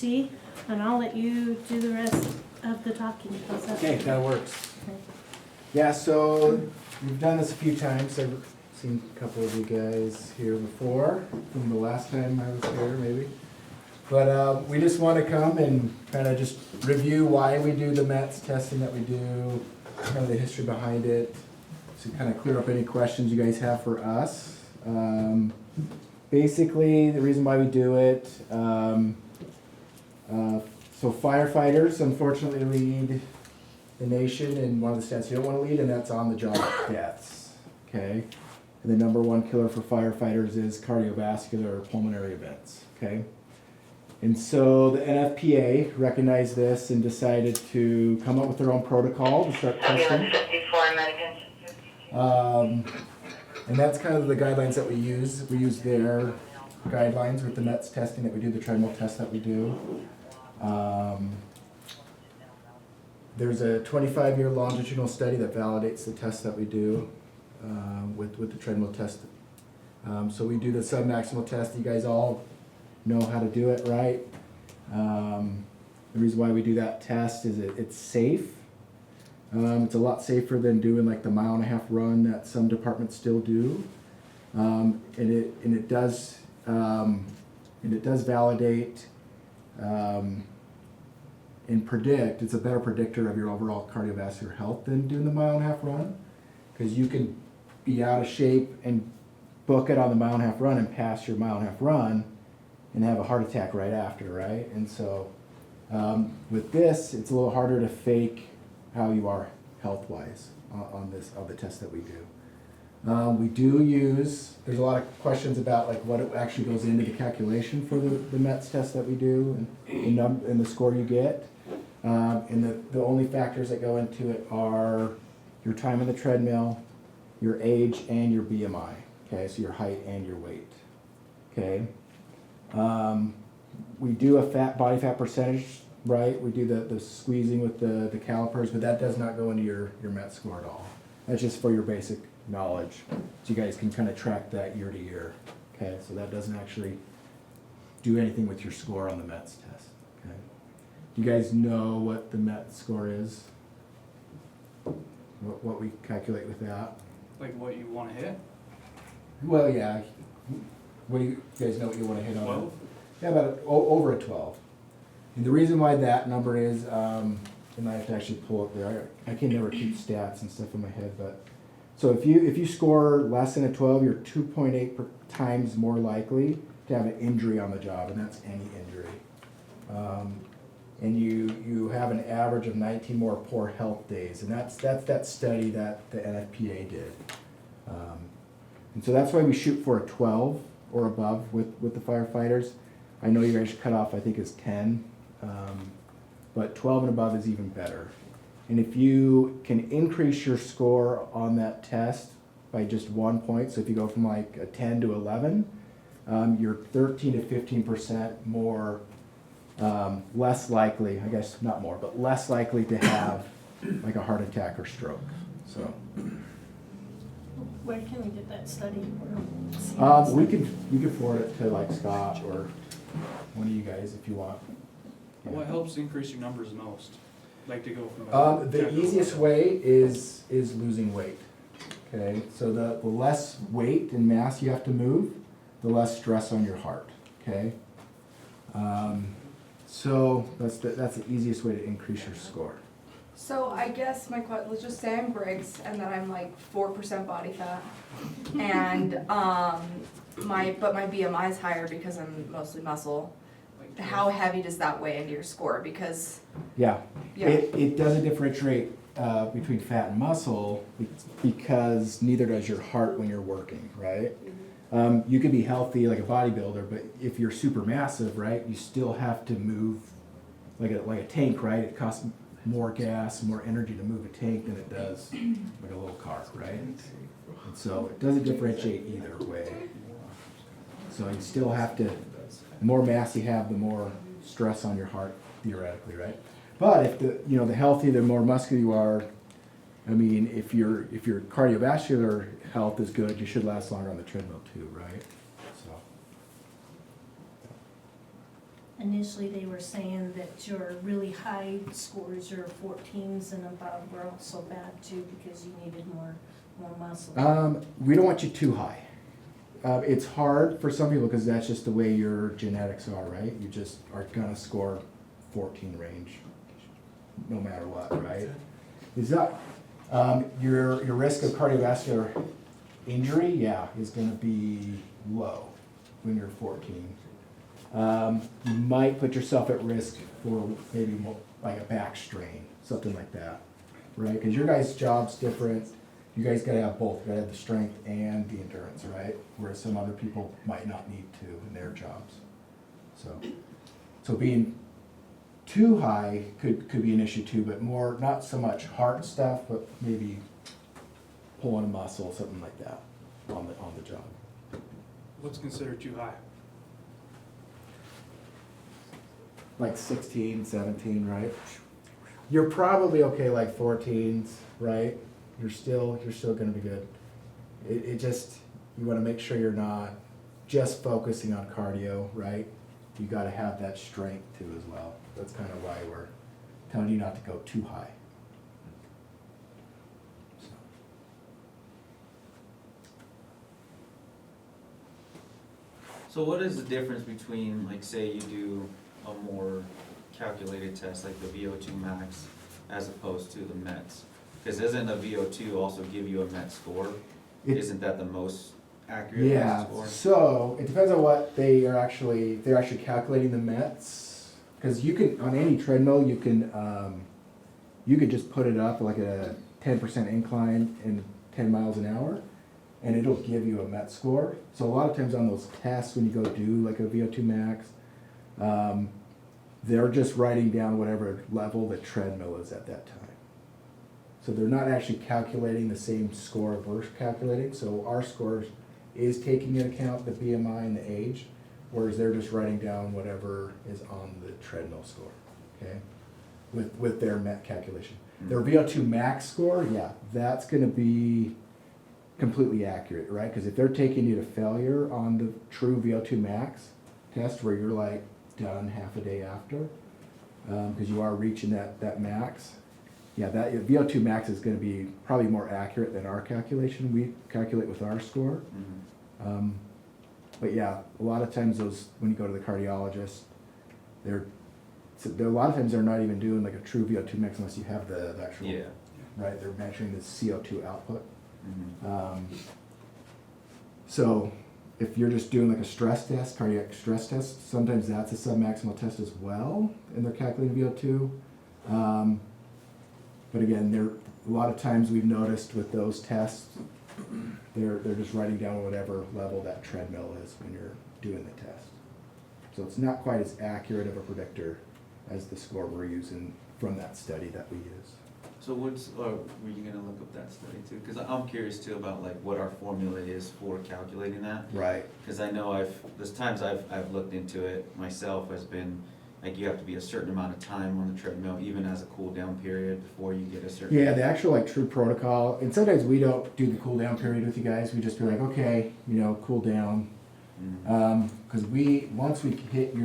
C, and I'll let you do the rest of the talking. How's that? Okay, that works. Okay. Yeah, so we've done this a few times. I've seen a couple of you guys here before, from the last time I was here, maybe. But we just want to come and kind of just review why we do the METS testing that we do, kind of the history behind it, to kind of clear up any questions you guys have for us. Basically, the reason why we do it, so firefighters unfortunately lead the nation in one of the stats you don't want to lead, and that's on-the-job deaths, okay? And the number one killer for firefighters is cardiovascular or pulmonary events, okay? And so the NFPA recognized this and decided to come up with their own protocol to start testing. And that's kind of the guidelines that we use. We use their guidelines with the METS testing that we do, the treadmill test that we do. There's a 25-year longitudinal study that validates the test that we do with the treadmill test. So we do the submaximal test. You guys all know how to do it, right? The reason why we do that test is it's safe. It's a lot safer than doing like the 1.5-mile run that some departments still do, and it does validate and predict. It's a better predictor of your overall cardiovascular health than doing the 1.5-mile run, because you can be out of shape and book it on the 1.5-mile run and pass your 1.5-mile run and have a heart attack right after, right? And so with this, it's a little harder to fake how you are health-wise on the test that we do. We do use, there's a lot of questions about like what actually goes into the calculation for the METS test that we do and the score you get. And the only factors that go into it are your time on the treadmill, your age, and your BMI, okay? So your height and your weight, okay? We do a body fat percentage, right? We do the squeezing with the calipers, but that does not go into your METS score at all. That's just for your basic knowledge, so you guys can kind of track that year to year, okay? So that doesn't actually do anything with your score on the METS test, okay? Do you guys know what the METS score is? What we calculate with that? Like what you want to hit? Well, yeah. What do you guys know what you want to hit on? 12? Yeah, about over a 12. And the reason why that number is, and I have to actually pull up there. I can never keep stats and stuff in my head, but so if you score less than a 12, you're 2.8 times more likely to have an injury on the job, and that's any injury. And you have an average of 19 more poor health days, and that's that study that the NFPA did. And so that's why we shoot for a 12 or above with the firefighters. I know you guys cut off, I think, is 10, but 12 and above is even better. And if you can increase your score on that test by just 1 point, so if you go from like a 10 to 11, you're 13 to 15% more, less likely, I guess not more, but less likely to have like a heart attack or stroke. So. Where can we get that study? You can forward it to like Scott or one of you guys if you want. Yeah. What helps increase your numbers most? Like to go from the easiest way is losing weight. Okay, so the less weight and mass you have to move, the less stress on your heart. Okay, so that's the easiest way to increase your score. So I guess let's just say I'm Briggs and that I'm like 4% body fat, and my BMI is higher because I'm mostly muscle. How heavy does that weigh into your score? Because it doesn't differentiate between fat and muscle because neither does your heart when you're working, right? You could be healthy like a bodybuilder, but if you're super massive, right, you still have to move like a tank, right? It costs more gas, more energy to move a tank than it does like a little car, right? And so it doesn't differentiate either way. So you still have to, the more mass you have, the more stress on your heart, theoretically, right? But if the healthier, the more muscular you are, I mean, if your cardiovascular health is good, you should last longer on the treadmill too, right? So. initially they were saying that your really high scores, your 14s and above, were also bad too because you needed more muscle. We don't want you too high. It's hard for some people because that's just the way your genetics are, right? You just are gonna score 14 range, no matter what, right? Is that your risk of cardiovascular injury? Yeah, is gonna be low when you're 14. You might put yourself at risk for maybe more, like a back strain, something like that, right? Because your guys' job's different. You guys gotta have both. You gotta have the strength and the endurance, right? Whereas some other people might not need to in their jobs. So being too high could be an issue too, but more, not so much heart stuff, but maybe pulling a muscle, something like that on the job. What's considered too high? Like 16, 17, right? You're probably okay like 14s, right? You're still gonna be good. It just, you wanna make sure you're not just focusing on cardio, right? You gotta have that strength too as well. That's kind of why we're telling you not to go too high. So. So what is the difference between, like, say you do a more calculated test, like the VO2 max, as opposed to the METS? Because doesn't a VO2 also give you a MET score? Isn't that the most accurate Yeah, score? so it depends on what they're actually calculating the METs. Because you can, on any treadmill, you could just put it up like a 10% incline in 10 miles an hour, and it'll give you a MET score. So a lot of times on those tests, when you go do like a VO2 max, they're just writing down whatever level the treadmill is at that time. So they're not actually calculating the same score we're calculating. So our score is taking into account the BMI and the age, whereas they're just writing down whatever is on the treadmill score, okay? With their MET calculation. Their VO2 max score, yeah, that's gonna be completely accurate, right? Because if they're taking you to failure on the true VO2 max test where you're like done half a day after, because you are reaching that max, yeah, that VO2 max is going to be probably more accurate than our calculation. We calculate with our score. Mhm. But yeah, a lot of times those, when you go to the cardiologist, a lot of times they're not even doing like a true VO2 max unless you have the actual, Yeah. right? They're measuring the CO2 output. Mhm. So if you're just doing like a stress test, cardiac stress test, sometimes that's a submaximal test as well, and they're calculating VO2. But again, a lot of times we've noticed with those tests, they're just writing down whatever level that treadmill is when you're doing the test. So it's not quite as accurate of a predictor as the score we're using from that study that we use. So were you gonna look up that study too? Because I'm curious too about like what our formula is for calculating that. Right. Because I know there's times I've looked into it myself, has been, like, you have to be a certain amount of time on the treadmill, even as a cool down period before you get a certain. Yeah, the actual like true protocol, and sometimes we don't do the cool down period with you guys, we just be like, okay, cool down. Mhm. Because once we hit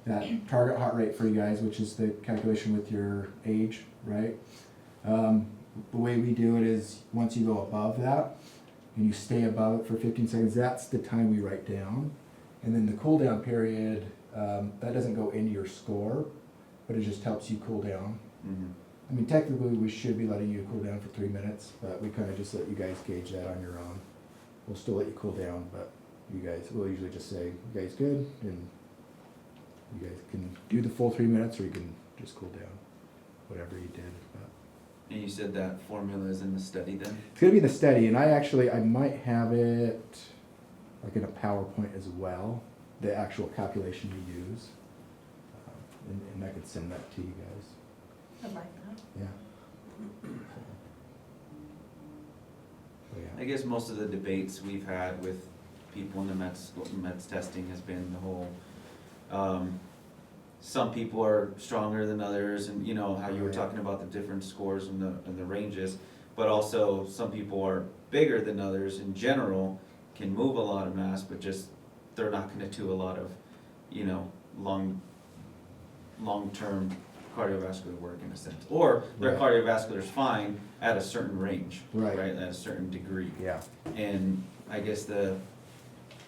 that target heart rate for you guys, which is the calculation with your age, right? The way we do it is once you go above that and you stay above it for 15 seconds, that's the time we write down. And then the cool down period, that doesn't go into your score, but it just helps you cool down. Mhm. I mean, technically we should be letting you cool down for 3 minutes, but we kind of just let you guys gauge that on your own. We'll still let you cool down, but we'll usually just say, you guys good? And you guys can do the full 3 minutes or you can just cool down, whatever you did. But And you said that formula is in the study then? it's gonna be in the study, and I might have it like in a PowerPoint as well, the actual calculation we use. And I could send that to you guys, I like that. yeah. So, yeah. I guess most of the debates we've had with people in the METS testing has been the whole, some people are stronger than others, and you know how you were Right. talking about the different scores and the ranges, but also some people are bigger than others in general, can move a lot of mass, but just they're not gonna do a lot of, long-term cardiovascular work in a sense. Or their Right. cardiovascular's fine at a certain range, Right. right, at a certain degree. Yeah. And I guess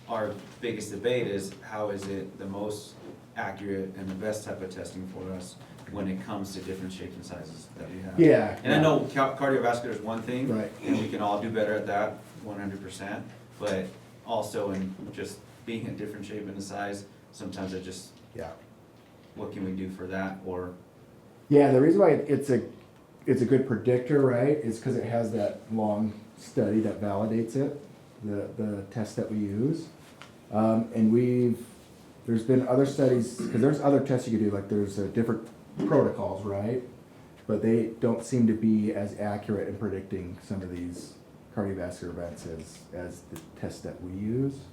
our biggest debate is how is it the most accurate and the best type of testing for us when it comes to different shapes and sizes that we have. Yeah. And I know cardiovascular is one thing. Right. And we can all do better at that, 100%. But also in just being a different shape and a size, sometimes it just, Yeah. what can we do for that? Or, Yeah, the reason why it's a good predictor, right, is because it has that long study that validates it, the test that we use. And there's been other studies, because there's other tests you could do, like there's different protocols, right? But they don't seem to be as accurate in predicting some of these cardiovascular events as the test that we use.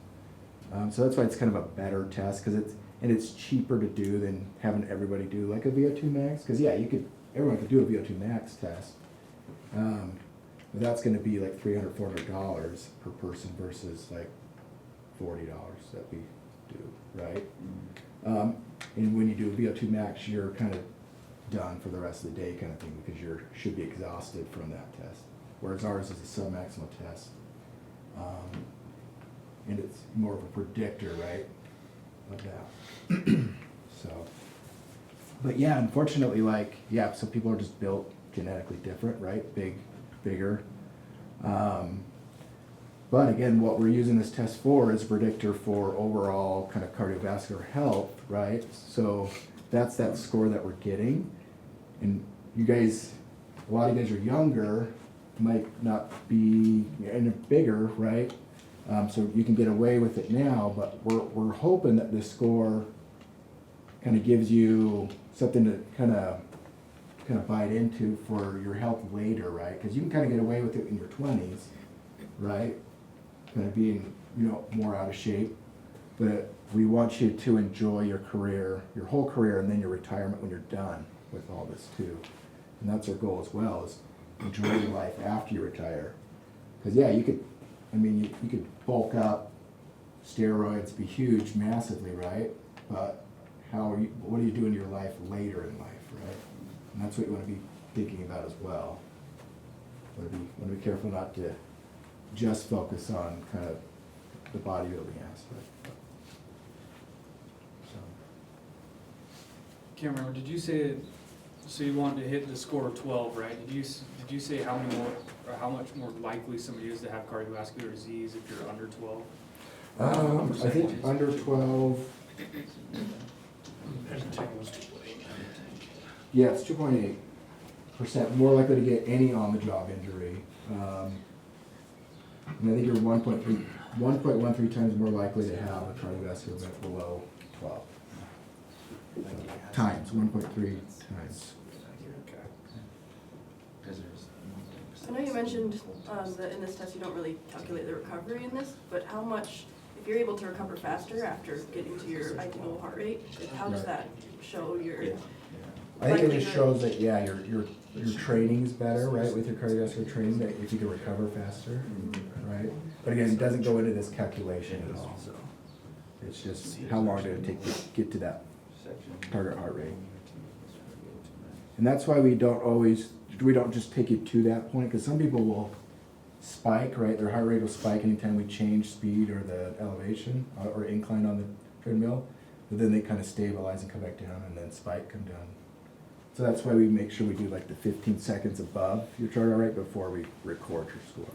So that's why it's kind of a better test, because it's cheaper to do than having everybody do like a VO2 max. Because yeah, everyone could do a VO2 max test. But that's gonna be like $300, $400 per person versus like $40 that we do, right? And when you do a VO2 max, you're kind of done for the rest of the day kind of thing, because you should be exhausted from that test. Whereas ours is a sub-maximal test. And it's more of a predictor, right, of that. So, but yeah, unfortunately, like, yeah, some people are just built genetically different, right? Bigger. But again, what we're using this test for is a predictor for overall kind of cardiovascular health, right? So that's that score that we're getting. And you guys, a lot of you guys are younger, might not be, and bigger, right? So you can get away with it now, but we're hoping that this score kind of gives you something to kind of bite into for your health later, right? Because you can kind of get away with it in your 20s, right? Kind of being, more out of shape. But we want you to enjoy your career, your whole career, and then your retirement when you're done with all this too. And that's our goal as well, is enjoy your life after you retire. Because yeah, you could bulk up, steroids, be huge massively, right? But what do you do in your life later in life, right? And that's what you want to be thinking about as well. Want to be careful not to just focus on kind of the bodybuilding aspect. So. Can't remember, did you say, so you wanted to hit the score of 12, right? Did you say how many more, or how much more likely somebody is to have cardiovascular disease if you're under 12? I think under 12, yeah, it's 2.8% more likely to get any on-the-job injury. And I think you're 1.13 times more likely to have a cardiovascular event below 12. Times, 1.3 times. I know you mentioned that in this test you don't really calculate the recovery in this, but how much, if you're able to recover faster after getting to your ideal heart rate, how does that show your I think it just likelihood? shows that, yeah, your training's better, right, with your cardiovascular training, that if you can recover faster, right? But again, it doesn't go into this calculation at all. It's just how long did it take to get to that target heart rate. And that's why we don't just take you to that point, because some people will spike, right? Their heart rate will spike anytime we change speed or the elevation or incline on the treadmill, but then they kind of stabilize and come back down and then spike, come down. So that's why we make sure we do like the 15 seconds above your target rate before we record your score.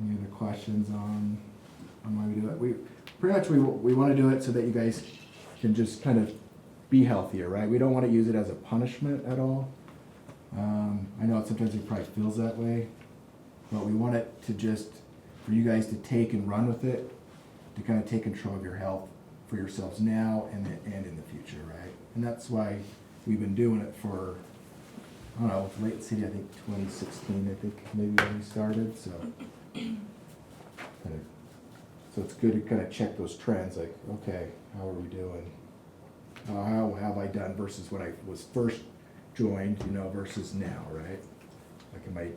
Any other questions on why we do it? We want to do it so that you guys can just kind of be healthier, right? We don't want to use it as a punishment at all. I know sometimes it probably feels that way, but we want it to just, for you guys to take and run with it, to kind of take control of your health for yourselves now and in the future, right? And that's why we've been doing it for, I don't know, with Lake City, I think 2016, I think maybe when we started, so. So it's good to kind of check those trends, like, okay, how are we doing? How have I done versus when I was first joined, you know, versus now, right? Like, am I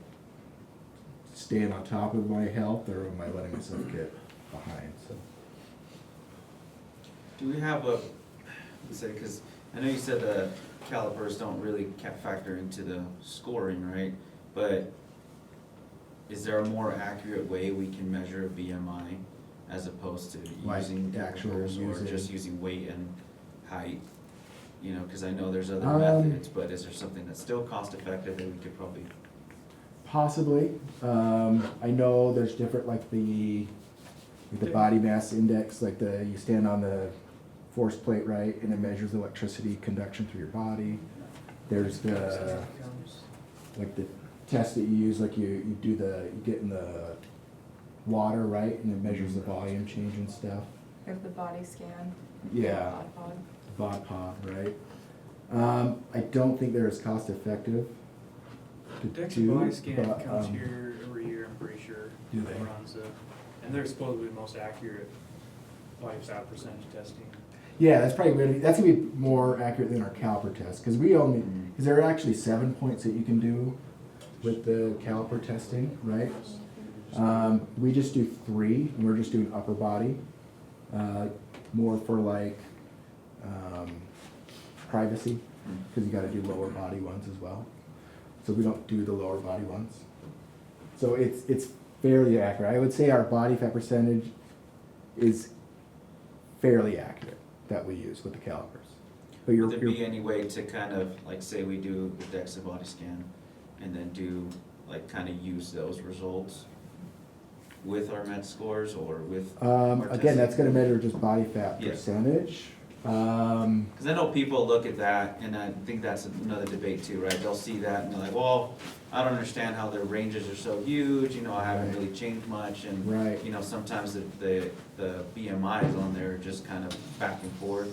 staying on top of my health, or am I letting myself get behind, so. Do we have a, let's say, because I know you said the calipers don't really factor into the scoring, right? But is there a more accurate way we can measure BMI as opposed to Like using actual calipers or using- just using weight and height? You know, because I know there's other Um, methods, but is there something that's still cost effective that we could probably? Possibly. I know there's different, like the body mass index, like you stand on the force plate, right, and it measures electricity conduction through your body. There's the, like the test that you use, like you get in the water, right, and it measures the volume change and stuff. We have the body scan. Yeah. Bod pod. BOD-POD, right? I don't think they're as cost effective to DEXA do, body scan but, comes here every year, I'm pretty sure. Do they? Runs it. And they're supposedly the most accurate body fat percentage testing. Yeah, that's gonna be more accurate than our caliper test, because because there are actually 7 points that you can do with the caliper testing, right? We just do 3, and we're just doing upper body, more for like privacy, because you got to do lower body ones as well. So we don't do the lower body ones. So it's fairly accurate. I would say our body fat percentage is fairly accurate that we use with the calipers. But Would there be any way to kind of, like, say we do the DEXA body scan and then do, like, kind of use those results with our MET scores or with? our again, that's testing? gonna measure just body fat Yeah. percentage. Because I know people look at that, and I think that's another debate too, right? They'll see that and they're like, well, I don't understand how their ranges are so huge, you know, I haven't Right. really changed much, and, Right. you know, sometimes the BMIs on there are just kind of back and forth,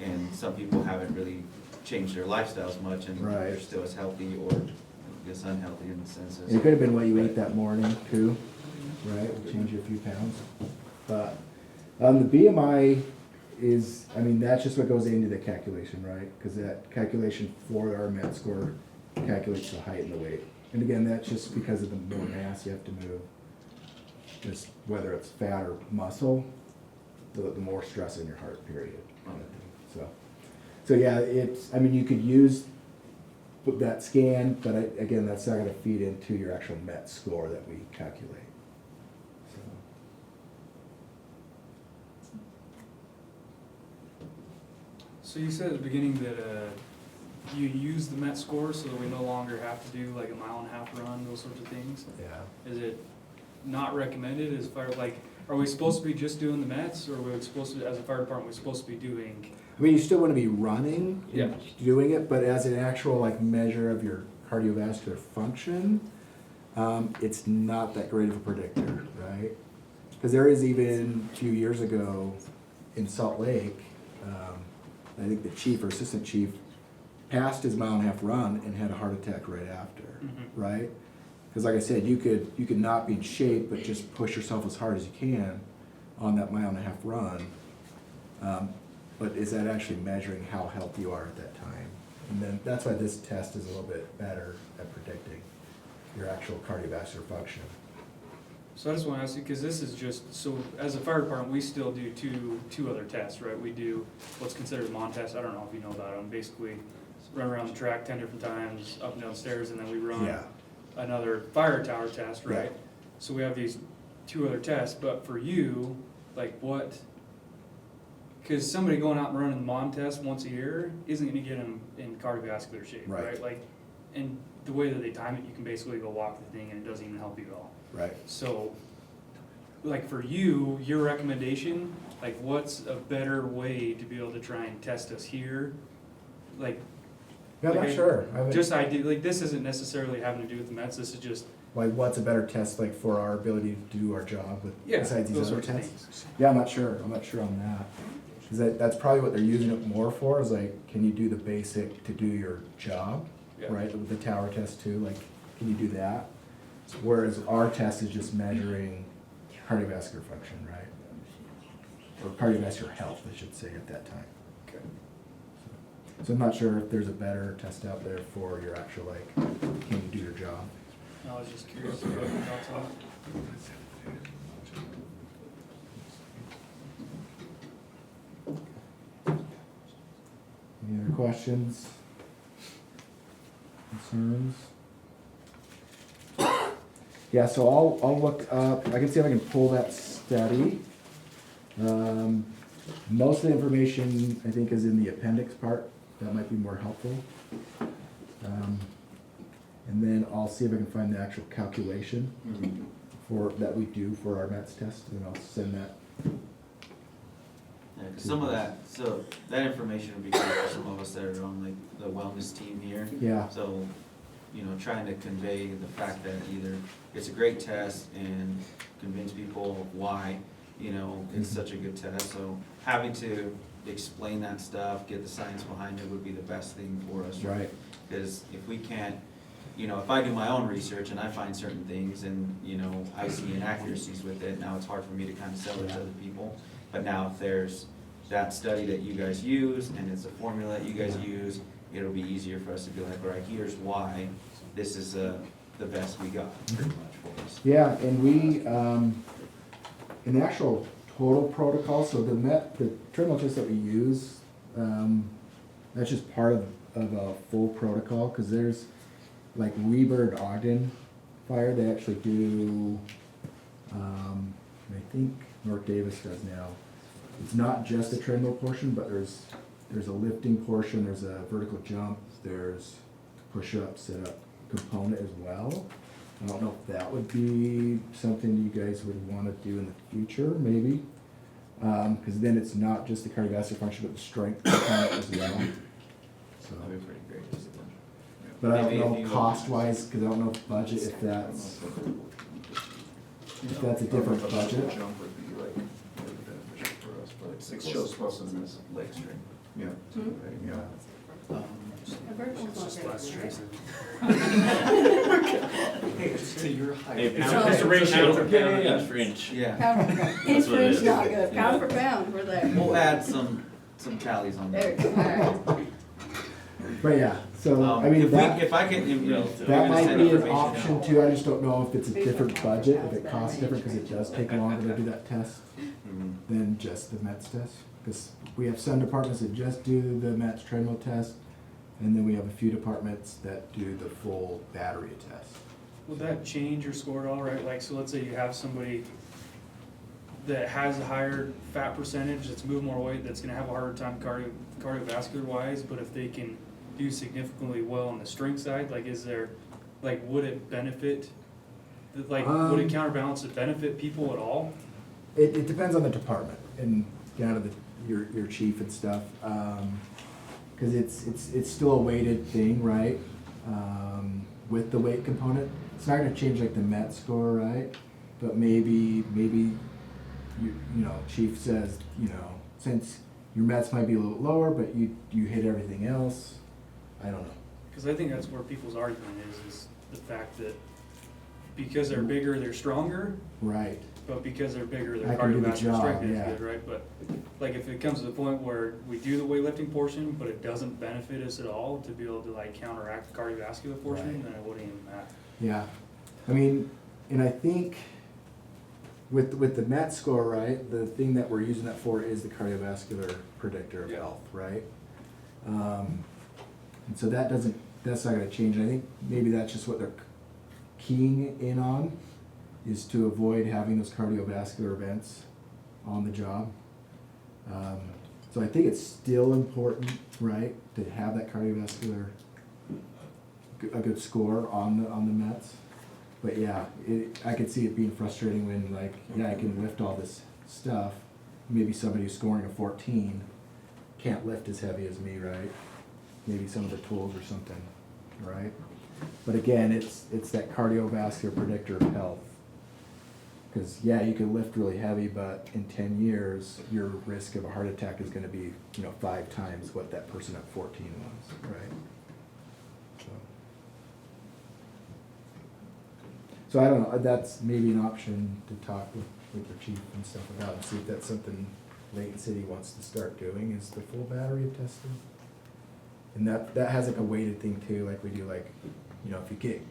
and some people haven't really changed their lifestyles much, and Right. they're still as healthy, or I guess unhealthy in the sense It could have been what you ate that morning too, right? Change you a few pounds. But the BMI is, I mean, that's just what goes into the calculation, right? Because that calculation for our MET score calculates the height and the weight. And again, that's just because of the more mass you have to move. Just whether it's fat or muscle, the more stress in your heart, period. kind of thing. So yeah, I mean, you could use that scan, but again, that's not gonna feed into your actual MET score that we calculate. So. So you said at the beginning that you use the MET score so that we no longer have to do like a 1.5 mile run, those sorts of things. Yeah. Is it not recommended as far, like, are we supposed to be just doing the METs, or are we supposed to, as a fire department, we're supposed to be doing? I mean, you still wanna be running, Yeah. doing it, but as an actual like measure of your cardiovascular function, it's not that great of a predictor, right? Because there is even a few years ago in Salt Lake, I think the chief or assistant chief passed his 1.5 mile run and had a heart attack right after, right? Because like I said, you could not be in shape, but just push yourself as hard as you can on that 1.5 mile run. But is that actually measuring how healthy you are at that time? And then that's why this test is a little bit better at predicting your actual cardiovascular function. So I just want to ask you, because this is just, so as a fire department, we still do two other tests, right? We do what's considered a MON test, I don't know if you know about them, basically run around the track 10 different times, up and down stairs, and then we run Yeah. another fire tower test, right? Yeah. So we have these 2 other tests, but for you, like what, because somebody going out and running the MON test once a year isn't gonna get them in cardiovascular shape, Right. right? Like, and the way that they time it, you can basically go walk the thing and it doesn't even help you at all. Right. So, like for you, your recommendation, like what's a better way to be able to try and test us here? Like, Yeah, I'm not sure. I haven't- just idea, like this isn't necessarily having to do with the METS, this is just, Like, what's a better test like for our ability to do our job with yeah, besides these those other sorts of tests? things. Yeah, I'm not sure. I'm not sure on that. Because that's probably what they're using it more for, is like, can you do the basic to do your job, Yeah. right? With the tower test too, like, can you do that? Whereas our test is just measuring cardiovascular function, right? Or cardiovascular health, I should say, at that time. Okay. So I'm not sure if there's a better test out there for your actual, like, can you do your job? I was just curious about your thoughts on it. Any other questions? Concerns? Yeah, so I'll look up, I can see if I can pull that study. Most of the information, I think, is in the appendix part. That might be more helpful. And then I'll see if I can find the actual calculation that we do for our METS test, and I'll send that. Yeah, 'cause some of that, so that information would be good for some of us that are on like the wellness team here. Yeah, So, you know, trying to convey the fact that either it's a great test and convince people why, you know, it's such a good test. So having to explain that stuff, get the science behind it would be the best thing for us. right. Because if we can't, you know, if I do my own research and I find certain things and, you know, I see inaccuracies with it, now it's hard for me to kind of sell it to other people. But now if there's that study that you guys use and it's a formula that you guys use, it'll be easier for us to be like, all right, here's why this is the best we got pretty much for us. Yeah, and we, in the actual total protocol, so the treadmill test that we use, that's just part of a full protocol, cause there's, like Weber and Ogden Fire, they actually do, I think North Davis does now. It's not just a treadmill portion, but there's a lifting portion, there's a vertical jump, there's push-up, sit-up component as well. I don't know if that would be something you guys would wanna do in the future, maybe. Cause then it's not just the cardiovascular function, but the strength component as well. So, That'd be pretty great. but I Maybe if don't know you- cost-wise, cause I don't know if budget, if that's a different budget. Jump would be like really beneficial for us, but it shows plus in this leg strength. Yeah. Yeah. It's just less stress. To your height. Hey, So- pound, it's a ratio, Yeah, pound yeah, yeah. inch for inch. Yeah, Pound for pound. That's what it is. Not good, pound for pound, we're there. we'll add some tallies on There, that. alright. But yeah, so, I mean, If I can, you know. if you're that gonna might send be an information option out. too, I just don't know if it's a different budget, if it costs different, cause it does take longer to do that test Mhm. than just the METS test. Cause we have some departments that just do the METS treadmill test, and then we have a few departments that do the full battery test. Would that change your score at all, right? Like, so let's say you have somebody that has a higher fat percentage, that's moving more weight, that's gonna have a harder time cardiovascular wise, but if they can do significantly well on the strength side, like, is there, like, would it benefit, like, would it counterbalance the benefit people at all? It depends on the department and down to your chief and stuff, cause it's still a weighted thing, right? With the weight component, it's not gonna change like the MET score, right? But maybe you know, chief says, you know, since your METs might be a little lower, but you hit everything else, I don't know. Cause I think that's where people's argument is the fact that because they're bigger, they're stronger, Right, but because they're bigger, their I can do the cardiovascular job, strength is yeah. good, right? But, like, if it comes to the point where we do the weightlifting portion, but it doesn't benefit us at all to be able to, like, counteract the cardiovascular portion, Right. then it wouldn't even matter. yeah. I mean, and I think with the MET score, right, the thing that we're using that for is the cardiovascular predictor of Yeah. health, right? And so that's not gonna change. I think maybe that's just what they're keying in on, is to avoid having those cardiovascular events on the job. So I think it's still important, right, to have that cardiovascular, a good score on the METs. But yeah, I could see it being frustrating when, like, yeah, I can lift all this stuff. Maybe somebody who's scoring a 14 can't lift as heavy as me, right? Maybe some of the tools or something, right? But again, it's that cardiovascular predictor of health. Cause yeah, you can lift really heavy, but in 10 years, your risk of a heart attack is gonna be, 5 times what that person at 14 was, right? So I don't know, that's maybe an option to talk with your chief and stuff about, and see if that's something Layton City wants to start doing, is the full battery of testing. And that has like a weighted thing too, like we do like, you know, if you get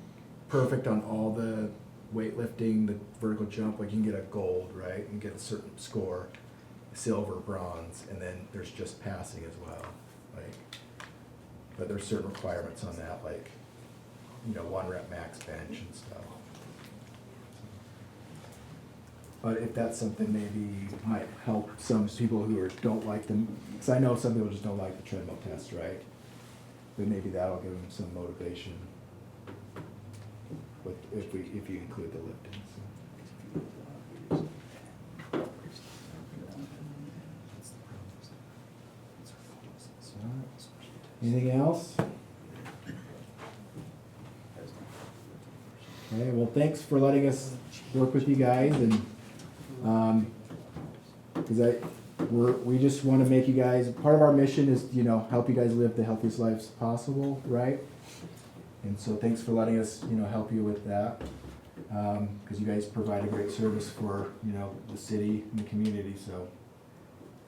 perfect on all the weightlifting, the vertical jump, like you can get a gold, right? You can get a certain score, silver, bronze, and then there's just passing as well, like, but there's certain requirements on that, like, you know, 1 rep max bench and stuff. But if that's something maybe might help some people who don't like them, because I know some people just don't like the treadmill test, right? But maybe that'll give them some motivation with, if you include the lifting. So. Anything else? Okay, well, thanks for letting us work with you guys, and because we just want to make you guys, part of our mission is, you know, help you guys live the healthiest lives possible, right? And so thanks for letting us, you know, help you with that, because you guys provide a great service for, you know, the city and the community, so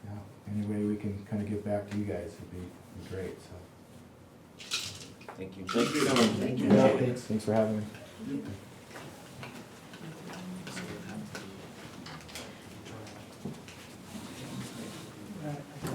yeah, any way we can kind of give back to you guys would be great, so. Thank you. Thank you. Thank you. Yeah, thanks for having me. I